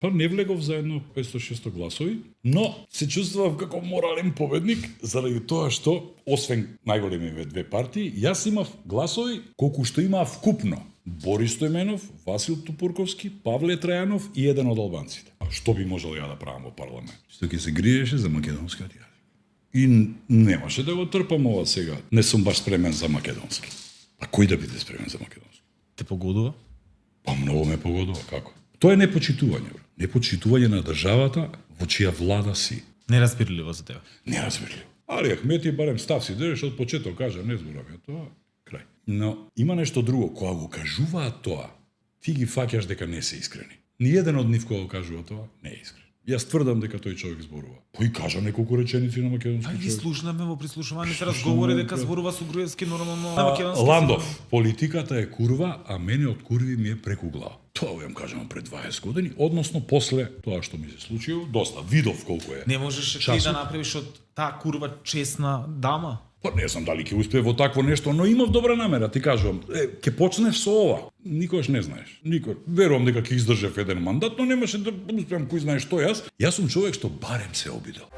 Па не влегов за едно 500-600 гласови, но се чувствував како морален победник заради тоа што, освен најголемиве две партии, јас имав гласови колку што имаа вкупно Борис Стојменов, Васил Тупурковски, Павле Трајанов и еден од албанците. А што би можел ја да правам во парламент? Што ќе се гриеше за македонскиот јазик. И немаше да го трпам ова сега. Не сум баш спремен за македонски. А кој да биде спремен за македонски? Те погодува? Па многу ме погодува, како? Тоа е непочитување, бро. Непочитување на државата во чија влада си. Неразбирливо за тебе. Неразбирливо. Али Ахмети барем став си држиш од почеток кажа не збораме тоа, крај. Но има нешто друго, кога го кажуваат тоа, ти ги фаќаш дека не се искрени. Ниеден од нив кога го кажува тоа не е искрен. Јас тврдам дека тој човек зборува. Пој кажа неколку реченици на македонски ги човек. слушнаме во прислушуваните разговори дека зборува со груевски нормално на македонски. Ландов, политиката е курва, а мене од курви ми е преку глава. Тоа ја кажам пред 20 години, односно после тоа што ми се случило, доста видов колку е. Не можеш ти да направиш од таа курва честна дама? Па не знам дали ќе успее во такво нешто, но имав добра намера, ти кажувам. Ќе почнеш со ова. Никогаш не знаеш. Никој. Верувам дека ќе издржев еден мандат, но немаше да успеам кој знае што јас. Јас сум човек што барем се обидел.